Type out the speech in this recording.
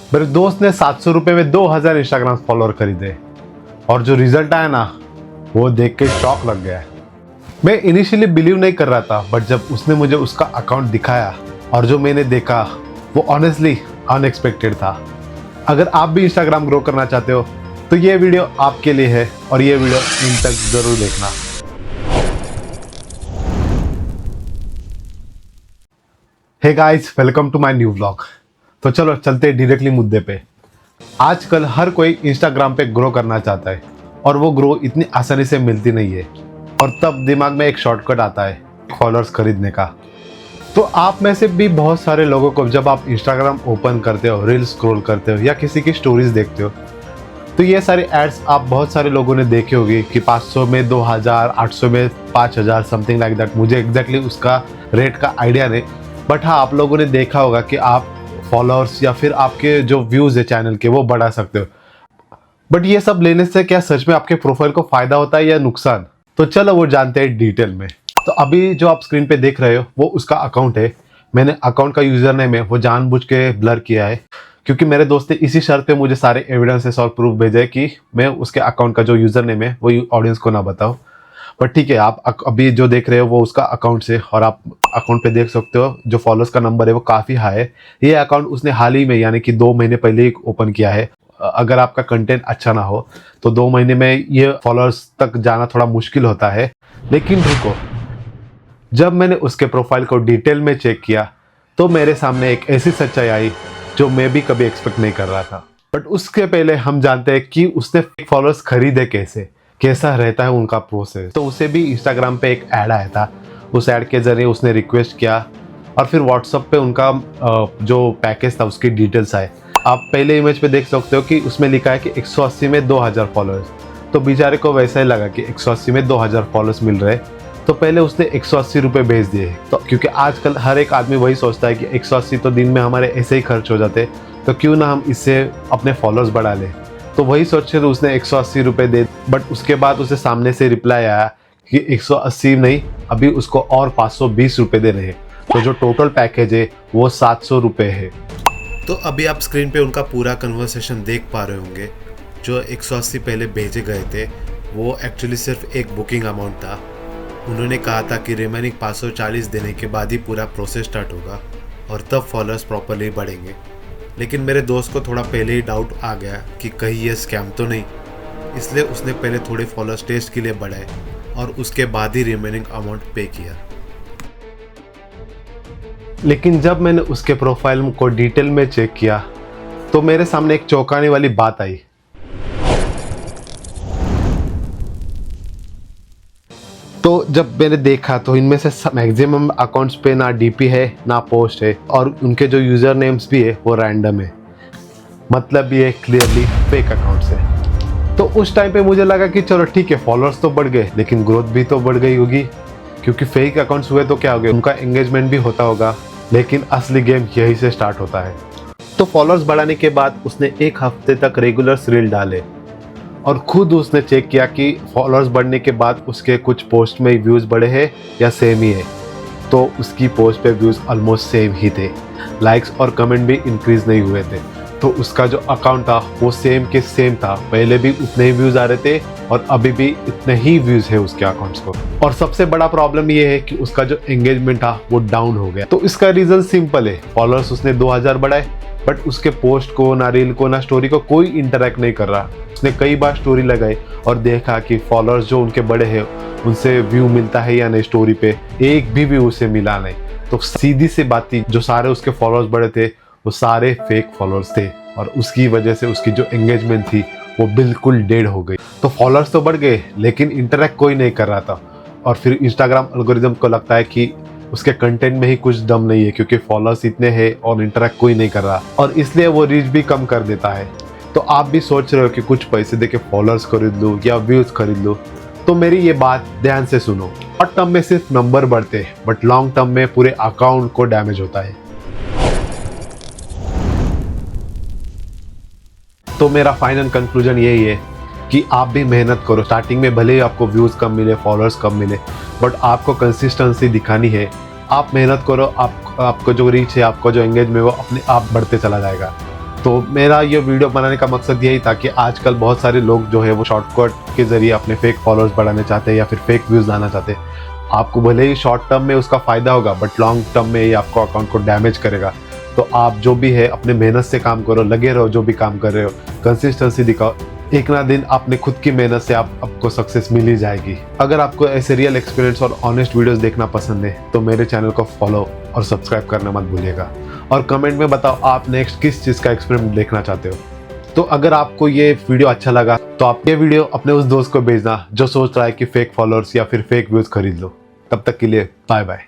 मेरे दोस्त ने 700 रुपये में 2000 इंस्टाग्राम फॉलोअर खरीदे और जो रिजल्ट आया ना, वो देख के शॉक लग गया। मैं इनिशियली बिलीव नहीं कर रहा था, बट जब उसने मुझे उसका अकाउंट दिखाया और जो मैंने देखा वो ऑनेस्टली अनएक्सपेक्टेड था। अगर आप भी इंस्टाग्राम ग्रो करना चाहते हो तो ये वीडियो आपके लिए है और ये वीडियो इन तक जरूर देखना। Hey guys, welcome to my new vlog. तो चलो चलते डायरेक्टली मुद्दे पे। आजकल हर कोई इंस्टाग्राम पे ग्रो करना चाहता है और वो ग्रो इतनी आसानी से मिलती नहीं है, और तब दिमाग में एक शॉर्टकट आता है फॉलोअर्स खरीदने का। तो आप में से भी बहुत सारे लोगों को जब आप इंस्टाग्राम ओपन करते हो, रील स्क्रॉल करते हो या किसी की स्टोरीज देखते हो, तो ये सारे एड्स आप बहुत सारे लोगों ने देखे होंगे कि 500 में 2000, 800 में 5000, समथिंग लाइक दैट। मुझे एग्जैक्टली उसका रेट का आइडिया नहीं, बट हाँ, आप लोगों ने देखा होगा कि आप फॉलोअर्स या फिर आपके जो व्यूज़ है चैनल के वो बढ़ा सकते हो। बट ये सब लेने से क्या सच में आपके प्रोफाइल को फ़ायदा होता है या नुकसान? तो चलो वो जानते हैं डिटेल में। तो अभी जो आप स्क्रीन पे देख रहे हो वो उसका अकाउंट है। मैंने अकाउंट का यूज़र नेम है वो जानबूझ के ब्लर किया है, क्योंकि मेरे दोस्त ने इसी शर्त पे मुझे सारे एविडेंसेस और प्रूफ भेजे कि मैं उसके अकाउंट का जो यूज़र नेम है वो ऑडियंस को ना बताऊँ। बट ठीक है, आप अभी जो देख रहे हो वो उसका अकाउंट से, और आप अकाउंट पे देख सकते हो जो फॉलोअर्स का नंबर है वो काफ़ी हाई है। ये अकाउंट उसने हाल ही में, यानी कि 2 महीने पहले ही ओपन किया है। अगर आपका कंटेंट अच्छा ना हो तो 2 महीने में ये फॉलोअर्स तक जाना थोड़ा मुश्किल होता है। लेकिन रुको, जब मैंने उसके प्रोफाइल को डिटेल में चेक किया तो मेरे सामने एक ऐसी सच्चाई आई जो मैं भी कभी एक्सपेक्ट नहीं कर रहा था। बट उसके पहले हम जानते हैं कि उसने फॉलोअर्स खरीदे कैसे, कैसा रहता है उनका प्रोसेस। तो उसे भी इंस्टाग्राम पे एक ऐड आया था, उस ऐड के ज़रिए उसने रिक्वेस्ट किया और फिर व्हाट्सएप पे उनका जो पैकेज था उसकी डिटेल्स आए। आप पहले इमेज पे देख सकते हो कि उसमें लिखा है कि 180 में 2000 फॉलोअर्स। तो बेचारे को वैसा ही लगा कि 180 में 2000 फॉलोअर्स मिल रहे, तो पहले उसने 180 रुपये भेज दिए। तो क्योंकि आजकल हर एक आदमी वही सोचता है कि 180 तो दिन में हमारे ऐसे ही खर्च हो जाते, तो क्यों ना हम इससे अपने फॉलोअर्स बढ़ा लें। तो वही सोच के तो उसने 180 रुपये दे। बट उसके बाद उसे सामने से रिप्लाई आया कि 180 नहीं, अभी उसको और 520 रुपये देने हैं। तो जो टोटल पैकेज है वो 700 रुपये है। तो अभी आप स्क्रीन पे उनका पूरा कन्वर्सेशन देख पा रहे होंगे। जो 180 पहले भेजे गए थे वो एक्चुअली सिर्फ एक बुकिंग अमाउंट था। उन्होंने कहा था कि रिमेनिंग 540 देने के बाद ही पूरा प्रोसेस स्टार्ट होगा और तब फॉलोअर्स प्रॉपरली बढ़ेंगे। लेकिन मेरे दोस्त को थोड़ा पहले ही डाउट आ गया कि कहीं ये स्कैम तो नहीं, इसलिए उसने पहले थोड़े फॉलोअर्स टेस्ट के लिए बढ़ाए और उसके बाद ही रिमेनिंग अमाउंट पे किया। लेकिन जब मैंने उसके प्रोफाइल को डिटेल में चेक किया तो मेरे सामने एक चौंकाने वाली बात आई। तो जब मैंने देखा तो इनमें से मैक्सिमम अकाउंट्स पे ना डीपी है ना पोस्ट है, और उनके जो यूज़र नेम्स भी है वो रैंडम है। मतलब ये क्लियरली फेक अकाउंट्स है। तो उस टाइम पे मुझे लगा कि चलो ठीक है, फॉलोअर्स तो बढ़ गए लेकिन ग्रोथ भी तो बढ़ गई होगी, क्योंकि फेक अकाउंट्स हुए तो क्या हो गया, उनका एंगेजमेंट भी होता होगा। लेकिन असली गेम यही से स्टार्ट होता है। तो फॉलोअर्स बढ़ाने के बाद उसने 1 हफ्ते तक रेगुलर रील डाले और खुद उसने चेक किया कि फॉलोअर्स बढ़ने के बाद उसके कुछ पोस्ट में व्यूज़ बढ़े हैं या सेम ही है। तो उसकी पोस्ट पे व्यूज़ ऑलमोस्ट सेम ही थे, लाइक्स और कमेंट भी इंक्रीज़ नहीं हुए थे। तो उसका जो अकाउंट था वो सेम के सेम था, पहले भी उतने ही व्यूज़ आ रहे थे और अभी भी इतने ही व्यूज़ है उसके अकाउंट्स को। और सबसे बड़ा प्रॉब्लम ये है कि उसका जो एंगेजमेंट था वो डाउन हो गया। तो इसका रीज़न सिंपल है, फॉलोअर्स उसने 2000 बढ़ाए बट उसके पोस्ट को, ना रील को, ना स्टोरी को कोई इंटरेक्ट नहीं कर रहा। उसने कई बार स्टोरी लगाई और देखा कि फॉलोअर्स जो उनके बड़े हैं उनसे व्यू मिलता है या नहीं, स्टोरी पे एक भी व्यू उसे मिला नहीं। तो सीधी सी बात थी, जो सारे उसके फॉलोअर्स बड़े थे वो सारे फेक फॉलोअर्स थे, और उसकी वजह से उसकी जो एंगेजमेंट थी वो बिल्कुल डेड हो गई। तो फॉलोअर्स तो बढ़ गए लेकिन इंटरेक्ट कोई नहीं कर रहा था। और फिर इंस्टाग्राम एल्गोरिदम को लगता है कि उसके कंटेंट में ही कुछ दम नहीं है, क्योंकि फॉलोअर्स इतने हैं और इंटरेक्ट कोई नहीं कर रहा, और इसलिए वो रीच भी कम कर देता है। तो आप भी सोच रहे हो कि कुछ पैसे देके फॉलोअर्स खरीद लूँ या व्यूज़ खरीद लूँ, तो मेरी ये बात ध्यान से सुनो। शॉर्ट टर्म में सिर्फ नंबर बढ़ते हैं बट लॉन्ग टर्म में पूरे अकाउंट को डैमेज होता है। तो मेरा फाइनल कंक्लूजन यही है कि आप भी मेहनत करो। स्टार्टिंग में भले ही आपको व्यूज़ कम मिले, फॉलोअर्स कम मिले, बट आपको कंसिस्टेंसी दिखानी है। आप मेहनत करो, आपको जो रीच है, आपको जो एंगेजमेंट है वो अपने आप बढ़ते चला जाएगा। तो मेरा ये वीडियो बनाने का मकसद यही था कि आजकल बहुत सारे लोग जो है वो शॉर्टकट के ज़रिए अपने फेक फॉलोअर्स बढ़ाना चाहते हैं या फिर फेक व्यूज़ लाना चाहते हैं। आपको भले ही शॉर्ट टर्म में उसका फ़ायदा होगा बट लॉन्ग टर्म में ये आपको अकाउंट को डैमेज करेगा। तो आप जो भी है अपने मेहनत से काम करो, लगे रहो जो भी काम कर रहे हो, कंसिस्टेंसी दिखाओ। एक ना दिन आपने खुद की मेहनत से आपको सक्सेस मिल ही जाएगी। अगर आपको ऐसे रियल एक्सपीरियंस और ऑनेस्ट वीडियोस देखना पसंद है तो मेरे चैनल को फॉलो और सब्सक्राइब करना मत भूलिएगा। और कमेंट में बताओ आप नेक्स्ट किस चीज़ का एक्सपेरिमेंट देखना चाहते हो। तो अगर आपको ये वीडियो अच्छा लगा तो आप ये वीडियो अपने उस दोस्त को भेजना जो सोच रहा है कि फेक फॉलोअर्स या फिर फेक व्यूज खरीद लो। तब तक के लिए बाय बाय।